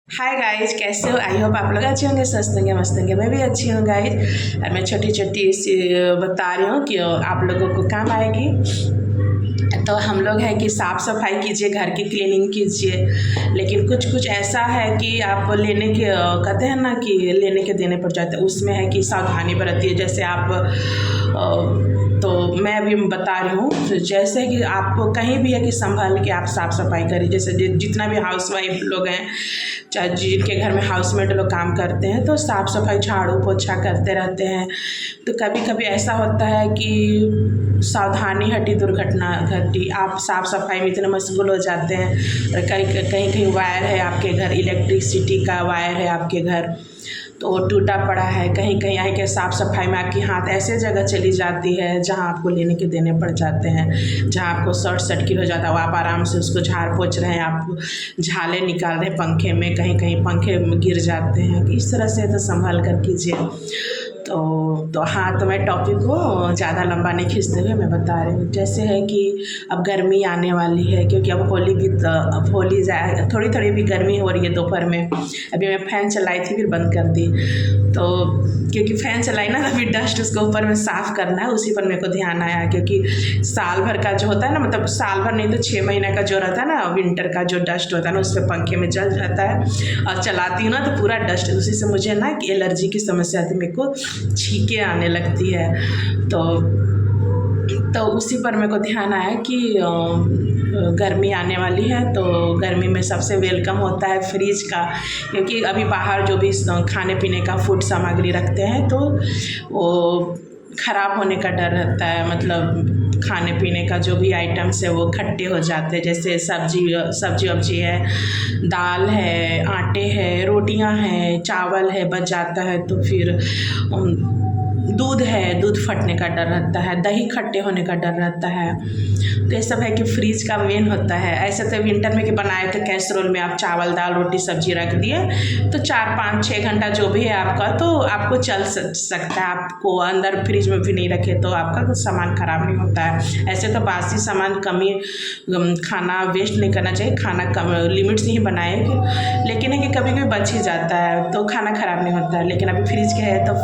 Hi guys, कैसे हो? I hope आप लोग अच्छे होंगे, स्वस्थ होंगे, मस्त होंगे। मैं भी अच्छी हूँ गाइज। मैं छोटी छोटी सी बता रही हूँ कि आप लोगों को काम आएगी। तो हम लोग है कि साफ़ सफाई कीजिए, घर की क्लीनिंग कीजिए, लेकिन कुछ कुछ ऐसा है कि आप लेने के कहते हैं ना कि लेने के देने पड़ जाते हैं, उसमें है कि सावधानी बरतिए। जैसे आप तो मैं अभी बता रही हूँ, जैसे कि आप कहीं भी है कि संभल के आप साफ़ सफाई करिए। जैसे जितना भी हाउस वाइफ लोग हैं, चाहे जिनके घर में हाउसमेट लोग काम करते हैं, तो साफ़ सफाई झाड़ू पोछा करते रहते हैं। तो कभी कभी ऐसा होता है कि सावधानी हटी दुर्घटना घटी। आप साफ़ सफाई में इतने मशगूल हो जाते हैं और कहीं कहीं कहीं वायर है आपके घर, इलेक्ट्रिसिटी का वायर है आपके घर, तो वो टूटा पड़ा है। कहीं कहीं आई के साफ़ सफाई में आपकी हाथ ऐसे जगह चली जाती है जहाँ आपको लेने के देने पड़ जाते हैं, जहाँ आपको शॉर्ट सर्किट हो जाता है। वो आप आराम से उसको झाड़ पोंछ रहे हैं, आप झाले निकाल रहे हैं पंखे में, कहीं कहीं पंखे में गिर जाते हैं। इस तरह से तो संभाल कर कीजिए। तो हाँ, तो मैं टॉपिक को ज़्यादा लंबा नहीं खींचते हुए मैं बता रही हूँ। जैसे है कि अब गर्मी आने वाली है, क्योंकि अब होली भी, अब होली जाए, थोड़ी थोड़ी भी गर्मी हो रही है दोपहर में। अभी मैं फ़ैन चलाई थी, फिर बंद कर दी। तो क्योंकि फ़ैन चलाई ना, अभी डस्ट उसको ऊपर में साफ़ करना है, उसी पर मेरे को ध्यान आया। क्योंकि साल भर का जो होता है ना, मतलब साल भर नहीं तो 6 महीने का जो रहता है ना, विंटर का जो डस्ट होता है ना, उस पर पंखे में जल जाता है। और चलाती हूँ ना तो पूरा डस्ट, उसी से मुझे ना कि एलर्जी की समस्या आती है, मेरे को छींकें आने लगती है। तो उसी पर मेरे को ध्यान आया कि गर्मी आने वाली है, तो गर्मी में सबसे वेलकम होता है फ्रिज का। क्योंकि अभी बाहर जो भी खाने पीने का फूड सामग्री रखते हैं, तो वो ख़राब होने का डर रहता है। मतलब खाने पीने का जो भी आइटम्स है वो खट्टे हो जाते हैं। जैसे सब्जी वब्जी है, दाल है, आटे है, रोटियां हैं, चावल है, बच जाता है, तो फिर दूध है, दूध फटने का डर रहता है, दही खट्टे होने का डर रहता है। तो ये सब है कि फ्रिज का मेन होता है। ऐसे तो विंटर में कि बनाए थे कैसरोल में, आप चावल दाल रोटी सब्जी रख दिए तो 4-5-6 घंटा जो भी है आपका, तो आपको चल सकता है। आपको अंदर फ्रिज में भी नहीं रखे तो आपका कुछ सामान ख़राब नहीं होता है। ऐसे तो बासी सामान कमी, खाना वेस्ट नहीं करना चाहिए, खाना कम लिमिट से ही बनाएंगे। लेकिन है कि कभी कभी बच ही जाता है तो खाना ख़राब नहीं होता है। लेकिन अभी फ्रिज के है तो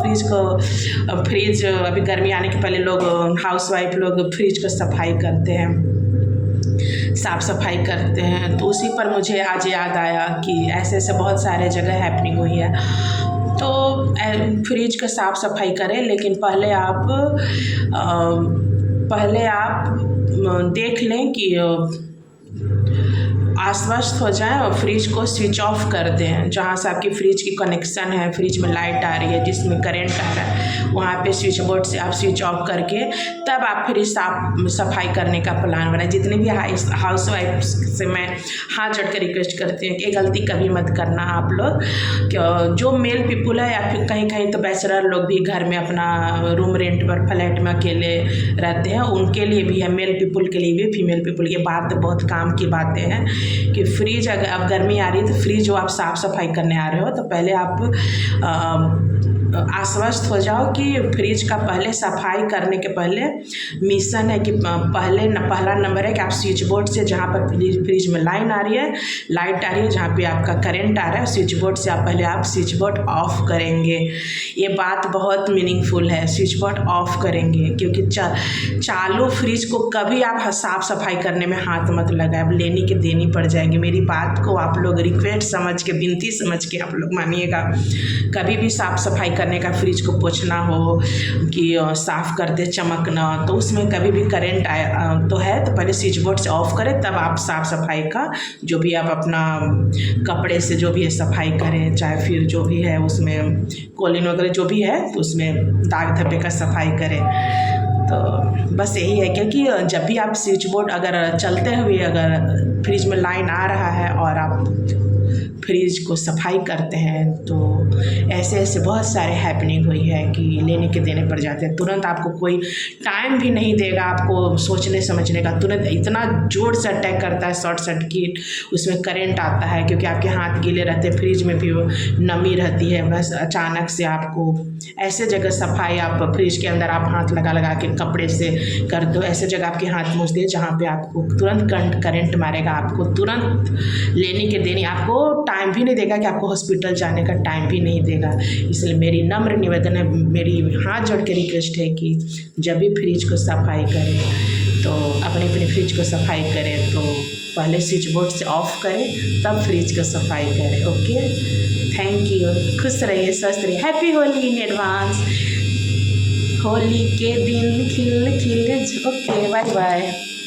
फ्रिज अभी गर्मी आने के पहले लोग, हाउस वाइफ लोग फ्रिज को सफाई करते हैं, साफ़ सफाई करते हैं। तो उसी पर मुझे आज याद आया कि ऐसे ऐसे बहुत सारे जगह हैपनिंग हुई है। तो फ्रिज का साफ़ सफाई करें, लेकिन पहले आप देख लें कि आश्वस्त हो जाए और फ्रिज को स्विच ऑफ कर दें। जहाँ से आपकी फ्रिज की कनेक्शन है, फ्रिज में लाइट आ रही है, जिसमें करंट आ रहा है, वहाँ पे स्विच बोर्ड से आप स्विच ऑफ करके तब आप फ्रिज सफाई करने का प्लान बनाएं। जितने भी हाउस वाइफ से मैं हाथ जोड़ कर रिक्वेस्ट करती हूँ कि ये गलती कभी मत करना आप लोग। जो मेल पीपुल है या फिर कहीं कहीं तो बैचलर लोग भी घर में अपना रूम रेंट पर फ्लैट में अकेले रहते हैं, उनके लिए भी है, मेल पीपुल के लिए भी, फीमेल पीपुल। ये बात बहुत काम की बातें हैं कि फ्रिज, अगर अब गर्मी आ रही है तो फ्रिज जो आप साफ़ सफाई करने आ रहे हो, तो पहले आप आश्वस्त हो जाओ कि फ्रिज का पहले सफाई करने के पहले मिशन है कि पहला नंबर है कि आप स्विच बोर्ड से, जहाँ पर फ्रिज में लाइन आ रही है, लाइट आ रही है, जहाँ पे आपका करंट आ रहा है, स्विच बोर्ड से आप स्विच बोर्ड ऑफ करेंगे। ये बात बहुत मीनिंगफुल है, स्विच बोर्ड ऑफ करेंगे। क्योंकि चालू फ्रिज को कभी आप साफ़ सफाई करने में हाथ मत लगाए, अब लेनी के देनी पड़ जाएंगे। मेरी बात को आप लोग रिक्वेस्ट समझ के, विनती समझ के आप लोग मानिएगा। कभी भी साफ़ सफाई करने का, फ्रिज को पोंछना हो कि साफ़ कर दे चमकना, तो उसमें कभी भी करंट आया तो है, तो पहले स्विच बोर्ड से ऑफ करें, तब आप साफ़ सफाई का जो भी आप अपना कपड़े से जो भी है सफाई करें, चाहे फिर जो भी है उसमें कॉलिन वगैरह जो भी है, तो उसमें दाग धब्बे का सफाई करें। तो बस यही है, क्योंकि जब भी आप स्विच बोर्ड अगर चलते हुए अगर फ्रिज में लाइन आ रहा है और आप फ्रिज को सफाई करते हैं, तो ऐसे ऐसे बहुत सारे हैपनिंग हुई है कि लेने के देने पड़ जाते हैं। तुरंत आपको कोई टाइम भी नहीं देगा आपको सोचने समझने का, तुरंत इतना जोर से अटैक करता है शॉर्ट सर्किट, उसमें करंट आता है। क्योंकि आपके हाथ गीले रहते हैं, फ्रिज में भी वो नमी रहती है, बस अचानक से आपको ऐसे जगह सफाई आप फ्रिज के अंदर आप हाथ लगा लगा के कपड़े से कर दो, ऐसे जगह आपके हाथ मूछ दिए जहाँ पे आपको तुरंत करंट मारेगा, आपको तुरंत लेने के देने, आपको टाइम भी नहीं देगा कि आपको हॉस्पिटल जाने का टाइम भी नहीं देगा। इसलिए मेरी नम्र निवेदन है, मेरी हाथ जोड़ के रिक्वेस्ट है कि जब भी फ्रिज को सफाई करें तो अपने फ्रिज को सफाई करें तो पहले स्विच बोर्ड से ऑफ करें तब फ्रिज को सफाई करें। ओके, थैंक यू, खुश रहिए, स्वस्थ रहिए, happy Holi in advance. Holi के दिन खिल खिल, ओके, बाय बाय।